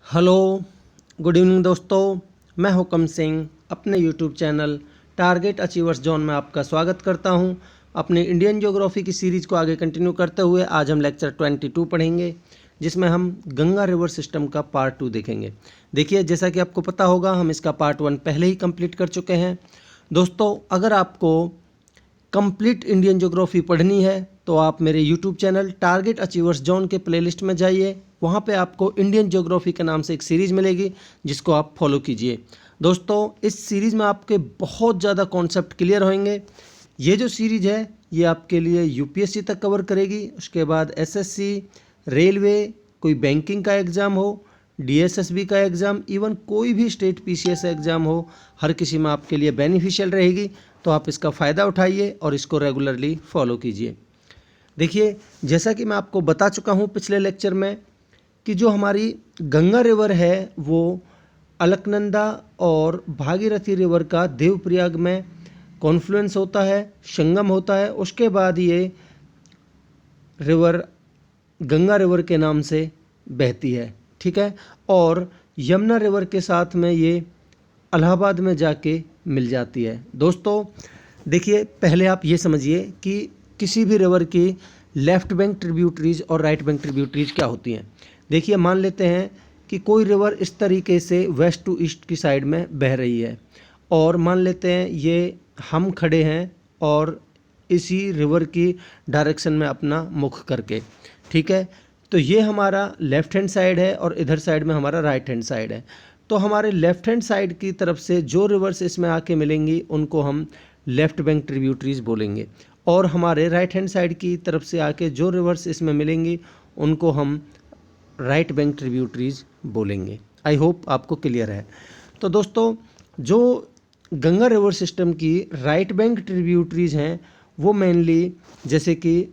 Hello, good evening दोस्तों। मैं हुकम सिंह अपने YouTube channel target achievers zone में आपका स्वागत करता हूं। अपनी इंडियन ज्योग्राफी की सीरीज़ को आगे कंटिन्यू करते हुए आज हम लेक्चर 22 पढ़ेंगे, जिसमें हम गंगा रिवर सिस्टम का पार्ट 2 देखेंगे। देखिए, जैसा कि आपको पता होगा, हम इसका पार्ट 1 पहले ही कंप्लीट कर चुके हैं। दोस्तों, अगर आपको कंप्लीट इंडियन ज्योग्राफी पढ़नी है तो आप मेरे YouTube channel target achievers zone के प्लेलिस्ट में जाइए। वहाँ पे आपको इंडियन ज्योग्राफी के नाम से एक सीरीज़ मिलेगी, जिसको आप फॉलो कीजिए। दोस्तों, इस सीरीज़ में आपके बहुत ज़्यादा कॉन्सेप्ट क्लियर होंगे। ये जो सीरीज़ है ये आपके लिए यूपीएससी तक कवर करेगी, उसके बाद एसएससी, रेलवे, कोई बैंकिंग का एग्ज़ाम हो, डीएसएसबी का एग्ज़ाम, इवन कोई भी स्टेट पीसीएस एग्ज़ाम हो, हर किसी में आपके लिए बेनिफिशियल रहेगी। तो आप इसका फ़ायदा उठाइए और इसको रेगुलरली फॉलो कीजिए। देखिए, जैसा कि मैं आपको बता चुका हूँ पिछले लेक्चर में कि जो हमारी गंगा रिवर है वो अलकनंदा और भागीरथी रिवर का देवप्रयाग में कॉन्फ्लुएंस होता है, संगम होता है। उसके बाद ये रिवर गंगा रिवर के नाम से बहती है, ठीक है। और यमुना रिवर के साथ में ये इलाहाबाद में जाके मिल जाती है। दोस्तों, देखिए, पहले आप ये समझिए कि किसी भी रिवर की लेफ़्ट बैंक ट्रिब्यूटरीज और राइट बैंक ट्रिब्यूटरीज क्या होती हैं। देखिए, मान लेते हैं कि कोई रिवर इस तरीके से वेस्ट टू ईस्ट की साइड में बह रही है, और मान लेते हैं ये हम खड़े हैं और इसी रिवर की डायरेक्शन में अपना मुख करके, ठीक है। तो ये हमारा लेफ़्ट हैंड साइड है और इधर साइड में हमारा राइट हैंड साइड है। तो हमारे लेफ़्ट हैंड साइड की तरफ से जो रिवर्स इसमें आके मिलेंगी उनको हम लेफ़्ट बैंक ट्रिब्यूटरीज बोलेंगे, और हमारे राइट हैंड साइड की तरफ से आके जो रिवर्स इसमें मिलेंगी उनको हम राइट बैंक ट्रिब्यूटरीज बोलेंगे। आई होप आपको क्लियर है। तो दोस्तों, जो गंगा रिवर सिस्टम की राइट बैंक ट्रिब्यूटरीज हैं वो मेनली जैसे कि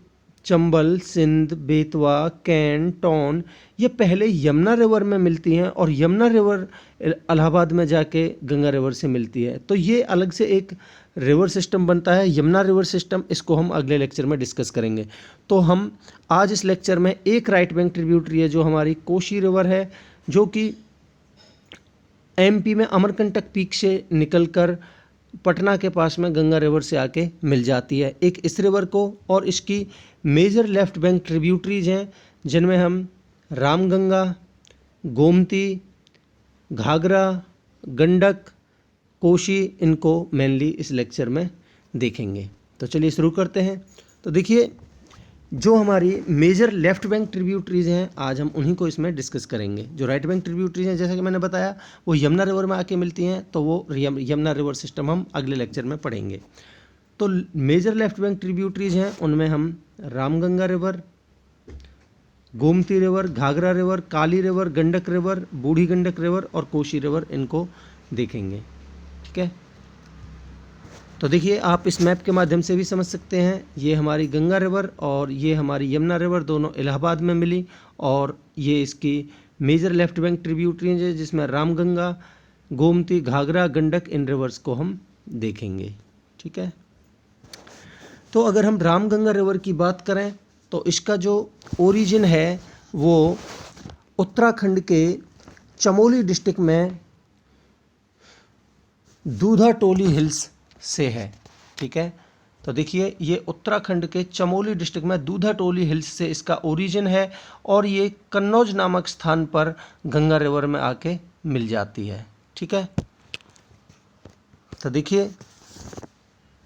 चंबल, सिंध, बेतवा, कैन, टोन, ये पहले यमुना रिवर में मिलती हैं और यमुना रिवर इलाहाबाद में जाके गंगा रिवर से मिलती है। तो ये अलग से एक रिवर सिस्टम बनता है, यमुना रिवर सिस्टम। इसको हम अगले लेक्चर में डिस्कस करेंगे। तो हम आज इस लेक्चर में एक राइट बैंक ट्रिब्यूटरी है जो हमारी कोशी रिवर है, जो कि एमपी में अमरकंटक पीक से निकलकर पटना के पास में गंगा रिवर से आके मिल जाती है, एक इस रिवर को। और इसकी मेजर लेफ़्ट बैंक ट्रिब्यूटरीज हैं जिनमें हम रामगंगा, गोमती, घाघरा, गंडक, कोशी, इनको मेनली इस लेक्चर में देखेंगे। तो चलिए शुरू करते हैं। तो देखिए, जो हमारी मेजर लेफ़्ट बैंक ट्रिब्यूटरीज हैं आज हम उन्हीं को इसमें डिस्कस करेंगे। जो राइट बैंक ट्रिब्यूटरीज हैं, जैसा कि मैंने बताया, वो यमुना रिवर में आके मिलती हैं, तो वो यमुना रिवर सिस्टम हम अगले लेक्चर में पढ़ेंगे। तो मेजर लेफ़्ट बैंक ट्रिब्यूटरीज हैं उनमें हम Ramganga river, Gomti river, Ghaghara river, Kali river, Gandak river, Budhi Gandak river और कोशी रिवर, इनको देखेंगे, ठीक है। तो देखिए, आप इस मैप के माध्यम से भी समझ सकते हैं, ये हमारी गंगा रिवर और ये हमारी यमुना रिवर दोनों इलाहाबाद में मिली, और ये इसकी मेजर लेफ़्ट बैंक ट्रिब्यूटरीज है जिसमें रामगंगा, गोमती, घाघरा, गंडक, इन रिवर्स को हम देखेंगे, ठीक है। तो अगर हम रामगंगा रिवर की बात करें तो इसका जो ओरिजिन है वो उत्तराखंड के चमोली डिस्ट्रिक्ट में दूधा टोली हिल्स से है, ठीक है। तो देखिए, ये उत्तराखंड के चमोली डिस्ट्रिक्ट में दूधा टोली हिल्स से इसका ओरिजिन है, और ये कन्नौज नामक स्थान पर गंगा रिवर में आके मिल जाती है, ठीक है। तो देखिए,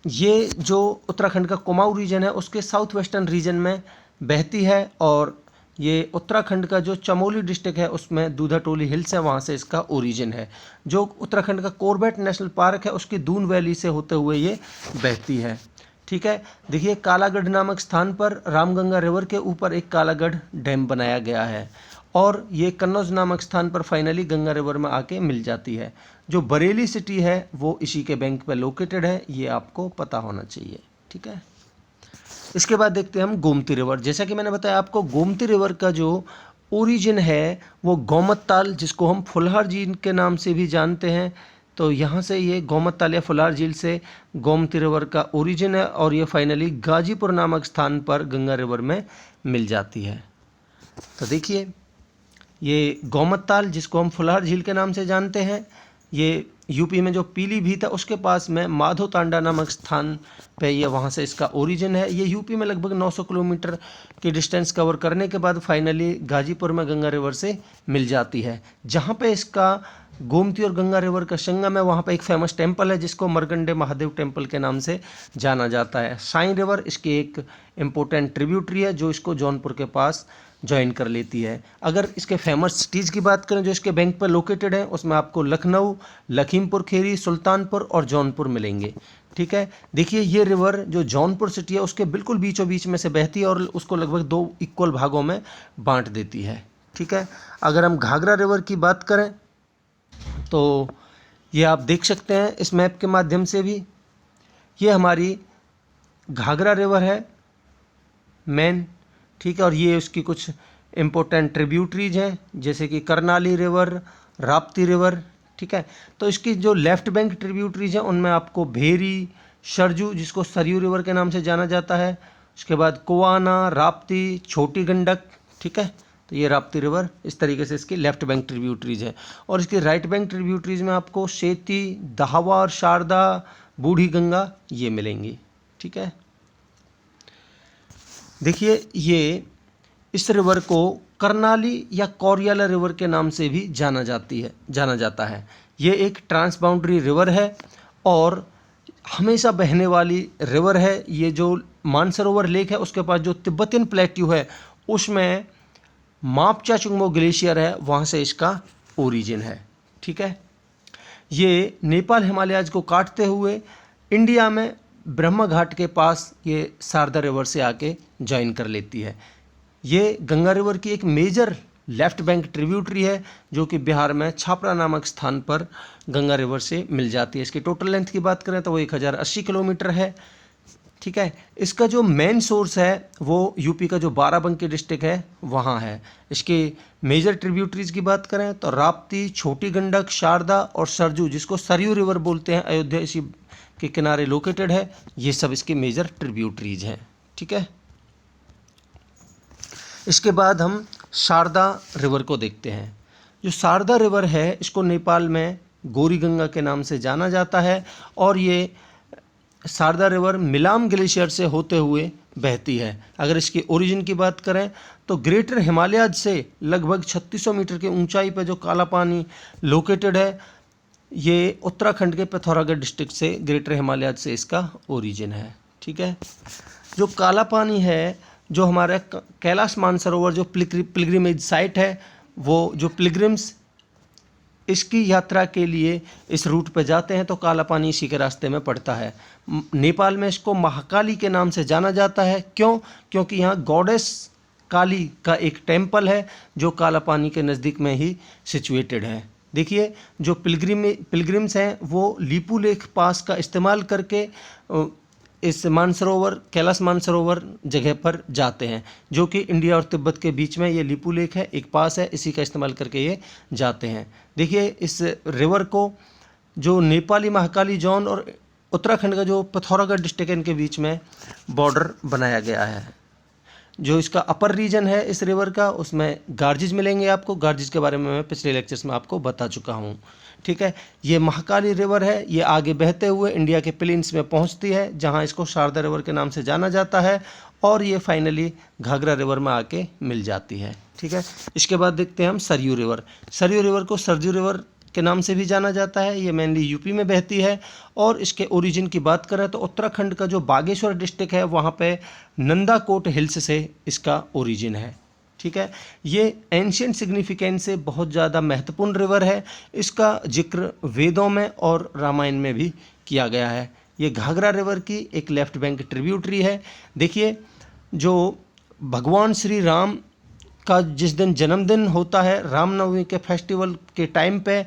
ये जो उत्तराखंड का कुमाऊं रीजन है उसके साउथ वेस्टर्न रीजन में बहती है, और ये उत्तराखंड का जो चमोली डिस्ट्रिक्ट है उसमें दूधा टोली हिल्स है, वहाँ से इसका ओरिजिन है। जो उत्तराखंड का कॉर्बेट नेशनल पार्क है उसकी दून वैली से होते हुए ये बहती है, ठीक है। देखिए, कालागढ़ नामक स्थान पर रामगंगा रिवर के ऊपर एक कालागढ़ डैम बनाया गया है, और ये कन्नौज नामक स्थान पर फाइनली गंगा रिवर में आके मिल जाती है। जो बरेली सिटी है वो इसी के बैंक पर लोकेटेड है, ये आपको पता होना चाहिए, ठीक है। इसके बाद देखते हैं हम गोमती रिवर। जैसा कि मैंने बताया आपको, गोमती रिवर का जो ओरिजिन है वो गोमत ताल, जिसको हम फुलहार झील के नाम से भी जानते हैं, तो यहाँ से ये गोमत ताल या फुलहार झील से गोमती रिवर का ओरिजिन है, और ये फाइनली गाजीपुर नामक स्थान पर गंगा रिवर में मिल जाती है। तो देखिए, ये गोमत ताल जिसको हम फुलहार झील के नाम से जानते हैं, ये यूपी में जो पीलीभीत है उसके पास में माधो तांडा नामक स्थान पे ये वहाँ से इसका ओरिजिन है। ये यूपी में लगभग 900 किलोमीटर की डिस्टेंस कवर करने के बाद फाइनली गाजीपुर में गंगा रिवर से मिल जाती है। जहाँ पे इसका गोमती और गंगा रिवर का संगम है वहाँ पे एक फेमस टेम्पल है जिसको मरकंडे महादेव टेम्पल के नाम से जाना जाता है। साई रिवर इसकी एक इम्पोर्टेंट ट्रिब्यूटरी है जो इसको जौनपुर के पास ज्वाइन कर लेती है। अगर इसके फेमस सिटीज़ की बात करें जो इसके बैंक पर लोकेटेड है, उसमें आपको लखनऊ, लखीमपुर खीरी, सुल्तानपुर और जौनपुर मिलेंगे। ठीक है, देखिए ये रिवर जो जौनपुर सिटी है उसके बिल्कुल बीचों बीच में से बहती है और उसको लगभग 2 इक्वल भागों में बांट देती है। ठीक है, अगर हम घाघरा रिवर की बात करें तो ये आप देख सकते हैं इस मैप के माध्यम से भी, ये हमारी घाघरा रिवर है मेन। ठीक है, और ये उसकी कुछ इम्पोर्टेंट ट्रिब्यूटरीज हैं जैसे कि करनाली रिवर, राप्ती रिवर। ठीक है, तो इसकी जो लेफ्ट बैंक ट्रिब्यूटरीज हैं उनमें आपको भेरी, सरजू जिसको सरयू रिवर के नाम से जाना जाता है, उसके बाद कुआना, राप्ती, छोटी गंडक। ठीक है, तो ये राप्ती रिवर इस तरीके से इसकी लेफ्ट बैंक ट्रिब्यूटरीज है। और इसकी राइट बैंक ट्रिब्यूटरीज में आपको सेती, दहावा और शारदा, बूढ़ी गंगा ये मिलेंगी। ठीक है, देखिए ये इस रिवर को करनाली या कोरियाला रिवर के नाम से भी जाना जाता है। ये एक ट्रांस बाउंड्री रिवर है और हमेशा बहने वाली रिवर है। ये जो मानसरोवर लेक है उसके पास जो तिब्बतियन प्लेट्यू है उसमें मापचाचुंगमो ग्लेशियर है, वहाँ से इसका ओरिजिन है। ठीक है, ये नेपाल हिमालयाज को काटते हुए इंडिया में ब्रह्मा घाट के पास ये शारदा रिवर से आके ज्वाइन कर लेती है। ये गंगा रिवर की एक मेजर लेफ्ट बैंक ट्रिब्यूटरी है जो कि बिहार में छापरा नामक स्थान पर गंगा रिवर से मिल जाती है। इसकी टोटल लेंथ की बात करें तो वो 1080 किलोमीटर है। ठीक है, इसका जो मेन सोर्स है वो यूपी का जो बाराबंकी डिस्ट्रिक्ट है वहाँ है। इसके मेजर ट्रिब्यूटरीज की बात करें तो राप्ती, छोटी गंडक, शारदा और सरजू जिसको सरयू रिवर बोलते हैं, अयोध्या इसी के किनारे लोकेटेड है। ये सब इसके मेजर ट्रिब्यूटरीज हैं। ठीक है, इसके बाद हम शारदा रिवर को देखते हैं। जो शारदा रिवर है इसको नेपाल में गौरी गंगा के नाम से जाना जाता है और ये शारदा रिवर मिलाम ग्लेशियर से होते हुए बहती है। अगर इसकी ओरिजिन की बात करें तो ग्रेटर हिमालयाज से लगभग 3600 मीटर की ऊंचाई पर जो काला पानी लोकेटेड है ये उत्तराखंड के पिथौरागढ़ डिस्ट्रिक्ट से ग्रेटर हिमालयाज से इसका ओरिजिन है। ठीक है, जो काला पानी है जो हमारा कैलाश मानसरोवर जो पिलग्रिमेज साइट है, वो जो पिलग्रिम्स इसकी यात्रा के लिए इस रूट पर जाते हैं तो काला पानी इसी के रास्ते में पड़ता है। नेपाल में इसको महाकाली के नाम से जाना जाता है। क्यों? क्योंकि यहाँ गॉडेस काली का एक टेम्पल है जो काला पानी के नज़दीक में ही सिचुएटेड है। देखिए जो पिलग्रिम्स हैं वो लीपू लेक पास का इस्तेमाल करके इस मानसरोवर कैलाश मानसरोवर जगह पर जाते हैं जो कि इंडिया और तिब्बत के बीच में ये लीपू लेक है, एक पास है, इसी का इस्तेमाल करके ये जाते हैं। देखिए इस रिवर को जो नेपाली महाकाली जोन और उत्तराखंड का जो पिथौरागढ़ डिस्ट्रिक्ट इनके बीच में बॉर्डर बनाया गया है। जो इसका अपर रीजन है इस रिवर का उसमें गार्जिज मिलेंगे आपको। गार्जिज के बारे में मैं पिछले लेक्चर्स में आपको बता चुका हूँ। ठीक है, ये महाकाली रिवर है, ये आगे बहते हुए इंडिया के प्लेन्स में पहुँचती है जहाँ इसको शारदा रिवर के नाम से जाना जाता है और ये फाइनली घाघरा रिवर में आके मिल जाती है। ठीक है, इसके बाद देखते हैं हम सरयू रिवर। सरयू रिवर को सरजू रिवर के नाम से भी जाना जाता है। ये मेनली यूपी में बहती है और इसके ओरिजिन की बात करें तो उत्तराखंड का जो बागेश्वर डिस्ट्रिक्ट है वहाँ पे नंदाकोट हिल्स से इसका ओरिजिन है। ठीक है, ये एंशिएंट सिग्निफिकेंस से बहुत ज़्यादा महत्वपूर्ण रिवर है। इसका जिक्र वेदों में और रामायण में भी किया गया है। ये घाघरा रिवर की एक लेफ्ट बैंक ट्रिब्यूटरी है। देखिए जो भगवान श्री राम का जिस दिन जन्मदिन होता है रामनवमी के फेस्टिवल के टाइम पे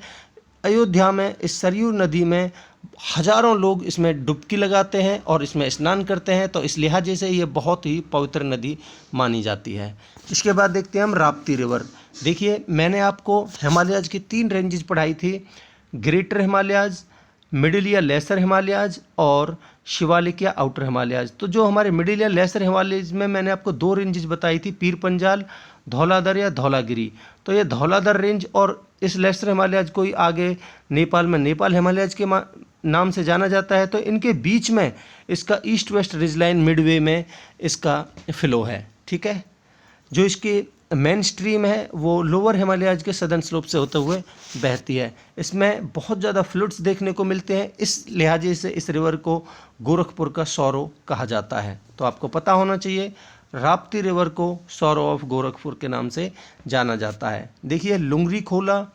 अयोध्या में इस सरयू नदी में हजारों लोग इसमें डुबकी लगाते हैं और इसमें स्नान करते हैं, तो इस लिहाजे से ये बहुत ही पवित्र नदी मानी जाती है। इसके बाद देखते हैं हम राप्ती रिवर। देखिए मैंने आपको हिमालयाज की 3 रेंजेस पढ़ाई थी, ग्रेटर हिमालयाज, मिडिल या लेसर हिमालयाज और शिवालिक या आउटर हिमालयाज। तो जो हमारे मिडिल या लेसर हिमालयाज में मैंने आपको 2 रेंजेस बताई थी, पीर पंजाल धौलाधर या धौलागिरी। तो ये धौलाधर रेंज और इस लेसर हिमालयाज को ही आगे नेपाल में नेपाल हिमालयाज के नाम से जाना जाता है। तो इनके बीच में इसका east west ridge line Midway में इसका फ्लो है, ठीक है। जो इसकी मेन स्ट्रीम है वो लोअर हिमालयाज के सदर्न स्लोप से होते हुए बहती है। इसमें बहुत ज़्यादा फ्लूड्स देखने को मिलते हैं, इस लिहाजे से इस रिवर को गोरखपुर का सौरो कहा जाता है। तो आपको पता होना चाहिए, राप्ती रिवर को सौरो ऑफ गोरखपुर के नाम से जाना जाता है। देखिए, लुंगरी खोला,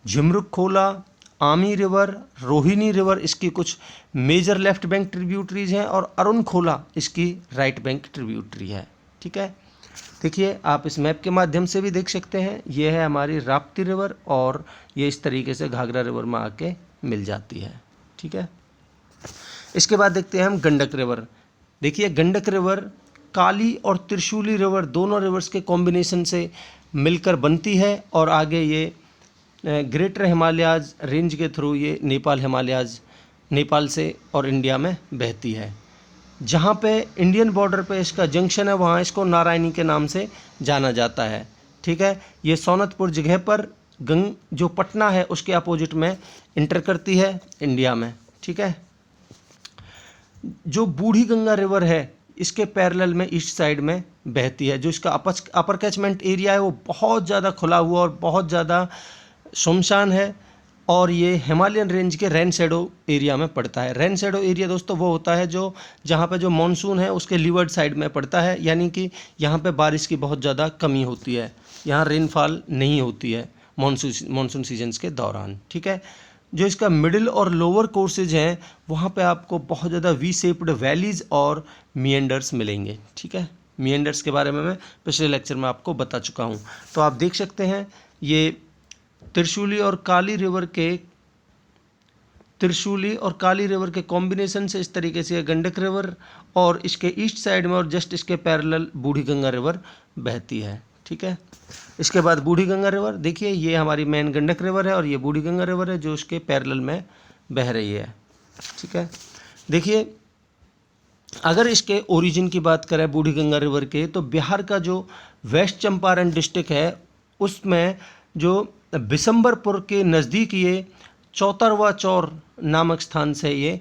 झिमरुक खोला, आमी रिवर, रोहिणी रिवर इसकी कुछ मेजर लेफ्ट बैंक ट्रिब्यूटरीज हैं और अरुण खोला इसकी राइट बैंक ट्रिब्यूटरी है, ठीक है। देखिए, आप इस मैप के माध्यम से भी देख सकते हैं, ये है हमारी राप्ती रिवर और ये इस तरीके से घाघरा रिवर में आके मिल जाती है, ठीक है। इसके बाद देखते हैं हम गंडक रिवर। देखिए, गंडक रिवर काली और त्रिशूली रिवर दोनों रिवर्स के कॉम्बिनेशन से मिलकर बनती है और आगे ये ग्रेटर हिमालयाज रेंज के थ्रू ये नेपाल से और इंडिया में बहती है। जहाँ पे इंडियन बॉर्डर पे इसका जंक्शन है वहाँ इसको नारायणी के नाम से जाना जाता है, ठीक है। ये सोनतपुर जगह पर जो पटना है उसके अपोजिट में इंटर करती है इंडिया में, ठीक है। जो बूढ़ी गंगा रिवर है इसके पैरेलल में ईस्ट साइड में बहती है। जो इसका अपर कैचमेंट एरिया है वो बहुत ज़्यादा खुला हुआ और बहुत ज़्यादा सुनसान है और ये हिमालयन रेंज के रेन शैडो एरिया में पड़ता है। रेन शैडो एरिया दोस्तों वो होता है जो जहाँ पे जो मानसून है उसके लीवर्ड साइड में पड़ता है, यानी कि यहाँ पे बारिश की बहुत ज़्यादा कमी होती है, यहाँ रेनफॉल नहीं होती है मानसून सीजन्स के दौरान, ठीक है। जो इसका मिडिल और लोअर कोर्सेज हैं वहाँ पे आपको बहुत ज़्यादा वी शेप्ड वैलीज और मिएंडर्स मिलेंगे, ठीक है। मिएंडर्स के बारे में मैं पिछले लेक्चर में आपको बता चुका हूँ। तो आप देख सकते हैं ये त्रिशूली और काली रिवर के कॉम्बिनेशन से इस तरीके से गंडक रिवर और इसके ईस्ट साइड में और जस्ट इसके पैरेलल बूढ़ी गंगा रिवर बहती है, ठीक है। इसके बाद बूढ़ी गंगा रिवर, देखिए ये हमारी मेन गंडक रिवर है और ये बूढ़ी गंगा रिवर है जो इसके पैरेलल में बह रही है, ठीक है। देखिए, अगर इसके ओरिजिन की बात करें बूढ़ी गंगा रिवर के, तो बिहार का जो वेस्ट चंपारण डिस्ट्रिक्ट है उसमें जो बिशंबरपुर के नज़दीक ये चौतरवा चौर नामक स्थान से ये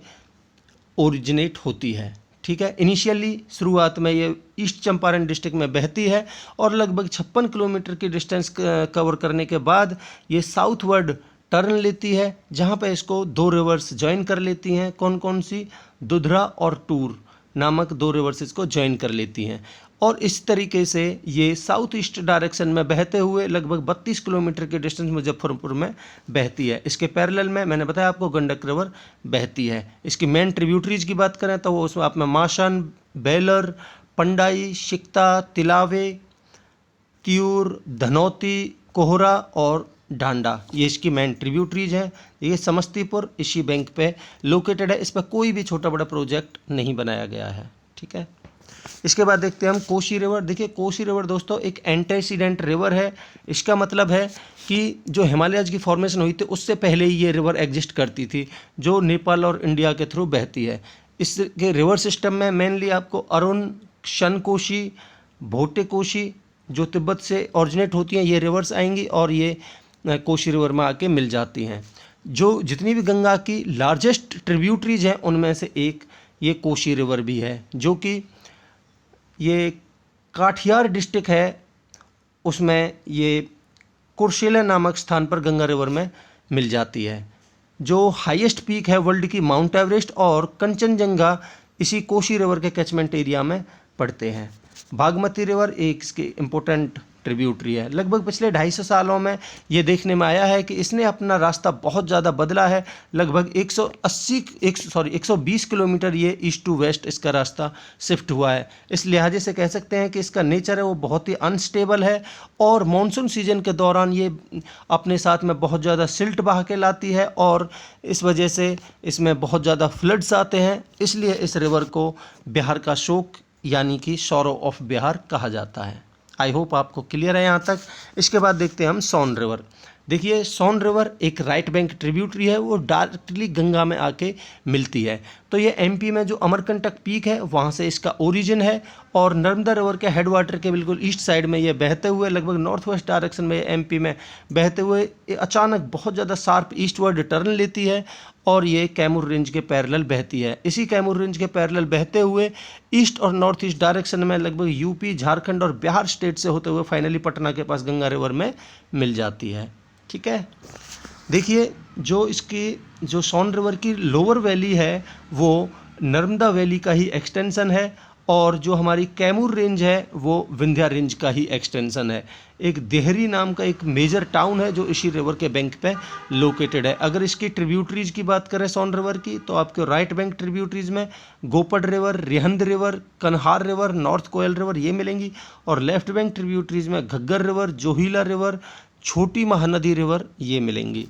ओरिजिनेट होती है, ठीक है। इनिशियली शुरुआत में ये ईस्ट चंपारण डिस्ट्रिक्ट में बहती है और लगभग 56 किलोमीटर की डिस्टेंस कवर करने के बाद ये साउथवर्ड टर्न लेती है, जहाँ पे इसको दो रिवर्स ज्वाइन कर लेती हैं। कौन कौन सी? दुधरा और टूर नामक दो रिवर्स इसको ज्वाइन कर लेती हैं और इस तरीके से ये साउथ ईस्ट डायरेक्शन में बहते हुए लगभग 32 किलोमीटर के डिस्टेंस मुजफ्फरपुर में बहती है। इसके पैरेलल में मैंने बताया आपको गंडक रिवर बहती है। इसकी मेन ट्रिब्यूटरीज की बात करें तो वो उसमें आप में माशन, बेलर, पंडाई, शिकता, तिलावे, क्यूर, धनौती, कोहरा और डांडा, ये इसकी मेन ट्रिब्यूटरीज हैं। ये समस्तीपुर इसी बैंक पे लोकेटेड है, इस पर कोई भी छोटा बड़ा प्रोजेक्ट नहीं बनाया गया है, ठीक है। इसके बाद देखते हैं हम कोसी रिवर। देखिए, कोसी रिवर दोस्तों एक एंटेसीडेंट रिवर है। इसका मतलब है कि जो हिमालयाज की फॉर्मेशन हुई थी उससे पहले ही ये रिवर एग्जिस्ट करती थी, जो नेपाल और इंडिया के थ्रू बहती है। इसके रिवर सिस्टम में मेनली आपको अरुण, शन कोशी, भोटे कोशी जो तिब्बत से ऑरिजिनेट होती हैं ये रिवर्स आएंगी और ये कोसी रिवर में आके मिल जाती हैं। जो जितनी भी गंगा की लार्जेस्ट ट्रिब्यूटरीज हैं उनमें से एक ये कोसी रिवर भी है, जो कि ये काठियार डिस्ट्रिक्ट है उसमें ये कुर्शेला नामक स्थान पर गंगा रिवर में मिल जाती है। जो हाईएस्ट पीक है वर्ल्ड की माउंट एवरेस्ट और कंचनजंगा इसी कोसी रिवर के कैचमेंट एरिया में पड़ते हैं। बागमती रिवर एक इसकी इम्पोर्टेंट ट्रिब्यूटरी है। लगभग पिछले 250 सालों में ये देखने में आया है कि इसने अपना रास्ता बहुत ज़्यादा बदला है। लगभग 120 किलोमीटर ये ईस्ट टू वेस्ट इसका रास्ता शिफ्ट हुआ है। इस लिहाजे से कह सकते हैं कि इसका नेचर है वो बहुत ही अनस्टेबल है और मानसून सीजन के दौरान ये अपने साथ में बहुत ज़्यादा सिल्ट बहा के लाती है और इस वजह से इसमें बहुत ज़्यादा फ्लड्स आते हैं। इसलिए इस रिवर को बिहार का शोक यानी कि सौरो ऑफ बिहार कहा जाता है। आई होप आपको क्लियर है यहाँ तक। इसके बाद देखते हैं हम सोन रिवर। देखिए सोन रिवर एक राइट बैंक ट्रिब्यूटरी है, वो डायरेक्टली गंगा में आके मिलती है। तो ये एमपी में जो अमरकंटक पीक है वहाँ से इसका ओरिजिन है, और नर्मदा रिवर के हेड वाटर के बिल्कुल ईस्ट साइड में ये बहते हुए लगभग नॉर्थ वेस्ट डायरेक्शन में एमपी में बहते हुए ये अचानक बहुत ज़्यादा शार्प ईस्टवर्ड टर्न लेती है और ये कैमूर रेंज के पैरेलल बहती है। इसी कैमूर रेंज के पैरेलल बहते हुए ईस्ट और नॉर्थ ईस्ट डायरेक्शन में लगभग यूपी, झारखंड और बिहार स्टेट से होते हुए फाइनली पटना के पास गंगा रिवर में मिल जाती है। ठीक है, देखिए जो इसकी जो सोन रिवर की लोअर वैली है वो नर्मदा वैली का ही एक्सटेंशन है, और जो हमारी कैमूर रेंज है वो विंध्या रेंज का ही एक्सटेंशन है। एक देहरी नाम का एक मेजर टाउन है जो इसी रिवर के बैंक पे लोकेटेड है। अगर इसकी ट्रिब्यूटरीज की बात करें सोन रिवर की, तो आपके राइट बैंक ट्रिब्यूटरीज में गोपड़ रिवर, रिहंद रिवर, कन्हार रिवर, नॉर्थ कोयल रिवर ये मिलेंगी, और लेफ्ट बैंक ट्रिब्यूटरीज में घग्गर रिवर, जोहिला रिवर, छोटी महानदी रिवर ये मिलेंगी।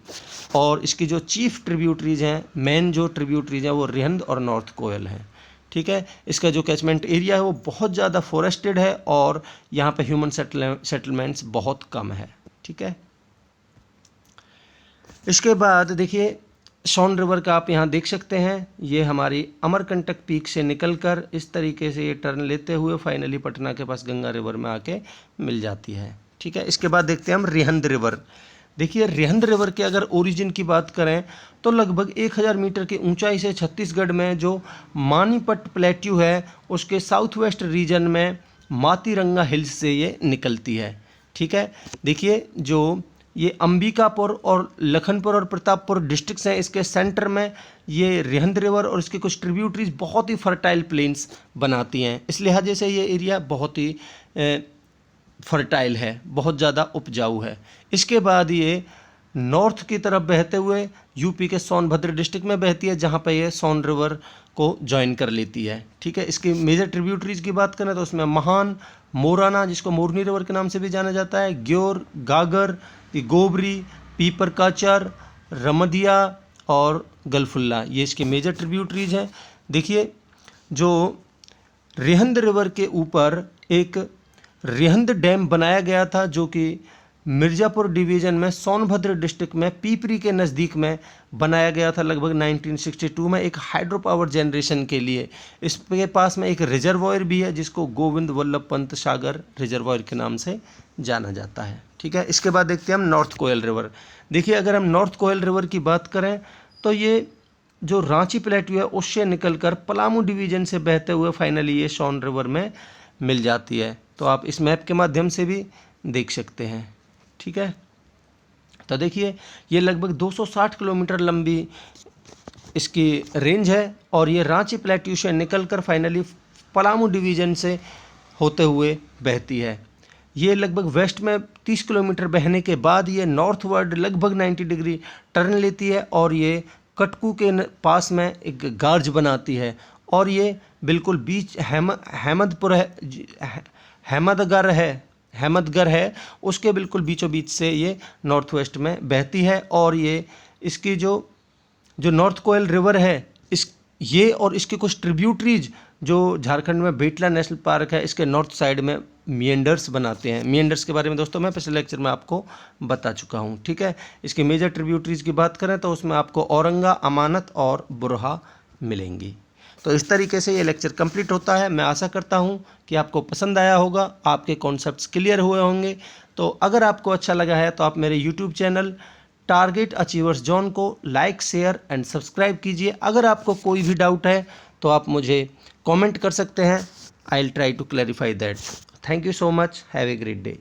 और इसकी जो चीफ ट्रिब्यूटरीज हैं, मेन जो ट्रिब्यूटरीज हैं वो रिहंद और नॉर्थ कोयल हैं। ठीक है, इसका जो कैचमेंट एरिया है वो बहुत ज़्यादा फॉरेस्टेड है और यहाँ पे ह्यूमन सेटलमेंट्स बहुत कम है। ठीक है, इसके बाद देखिए सोन रिवर का आप यहाँ देख सकते हैं, ये हमारी अमरकंटक पीक से निकलकर इस तरीके से ये टर्न लेते हुए फाइनली पटना के पास गंगा रिवर में आके मिल जाती है। ठीक है, इसके बाद देखते हैं हम रिहंद रिवर। देखिए रिहंद रिवर के अगर ओरिजिन की बात करें तो लगभग 1000 मीटर की ऊंचाई से छत्तीसगढ़ में जो मानीपट प्लेट्यू है उसके साउथ वेस्ट रीजन में मातीरंगा हिल्स से ये निकलती है। ठीक है, देखिए जो ये अंबिकापुर और लखनपुर और प्रतापपुर डिस्ट्रिक्ट्स हैं, इसके सेंटर में ये रिहंद रिवर और इसके कुछ ट्रिब्यूटरीज बहुत ही फर्टाइल प्लेन्स बनाती हैं। इस लिहाजे से ये एरिया बहुत ही फर्टाइल है, बहुत ज़्यादा उपजाऊ है। इसके बाद ये नॉर्थ की तरफ बहते हुए यूपी के सोनभद्र डिस्ट्रिक्ट में बहती है, जहाँ पे ये सोन रिवर को ज्वाइन कर लेती है। ठीक है, इसकी मेजर ट्रिब्यूटरीज की बात करें तो उसमें महान, मोराना जिसको मोरनी रिवर के नाम से भी जाना जाता है, ग्योर, गागर, गोबरी, पीपर काचर, रमदिया और गलफुल्ला ये इसके मेजर ट्रिब्यूटरीज हैं। देखिए जो रिहंद रिवर के ऊपर एक रिहंद डैम बनाया गया था जो कि मिर्ज़ापुर डिवीज़न में सोनभद्र डिस्ट्रिक्ट में पीपरी के नज़दीक में बनाया गया था लगभग 1962 में एक हाइड्रो पावर जनरेशन के लिए। इसके पास में एक रिजर्वॉयर भी है जिसको गोविंद वल्लभ पंत सागर रिजर्वॉयर के नाम से जाना जाता है। ठीक है, इसके बाद देखते हैं हम नॉर्थ कोयल रिवर। देखिए अगर हम नॉर्थ कोयल रिवर की बात करें तो ये जो रांची प्लेट्यू है उससे निकलकर पलामू डिवीज़न से बहते हुए फाइनली ये सोन रिवर में मिल जाती है। तो आप इस मैप के माध्यम से भी देख सकते हैं। ठीक है, तो देखिए ये लगभग 260 किलोमीटर लंबी इसकी रेंज है और ये रांची प्लेट्यू से निकलकर फाइनली पलामू डिवीज़न से होते हुए बहती है। ये लगभग वेस्ट में 30 किलोमीटर बहने के बाद ये नॉर्थवर्ड लगभग 90 डिग्री टर्न लेती है और ये कटकू के पास में एक गार्ज बनाती है और ये बिल्कुल बीच हेमदगर है उसके बिल्कुल बीचों बीच से ये नॉर्थ वेस्ट में बहती है। और ये इसकी जो नॉर्थ कोयल रिवर है ये और इसके कुछ ट्रिब्यूटरीज जो झारखंड में बेटला नेशनल पार्क है इसके नॉर्थ साइड में मिएंडर्स बनाते हैं। मिएंडर्स के बारे में दोस्तों मैं पिछले लेक्चर में आपको बता चुका हूँ। ठीक है, इसके मेजर ट्रिब्यूटरीज की बात करें तो उसमें आपको औरंगा, अमानत और बुरहा मिलेंगी। तो इस तरीके से ये लेक्चर कंप्लीट होता है। मैं आशा करता हूँ कि आपको पसंद आया होगा, आपके कॉन्सेप्ट्स क्लियर हुए होंगे। तो अगर आपको अच्छा लगा है तो आप मेरे YouTube channel target achievers zone को लाइक, शेयर एंड सब्सक्राइब कीजिए। अगर आपको कोई भी डाउट है तो आप मुझे कमेंट कर सकते हैं। I will try to clarify that. Thank you so much. Have a great day.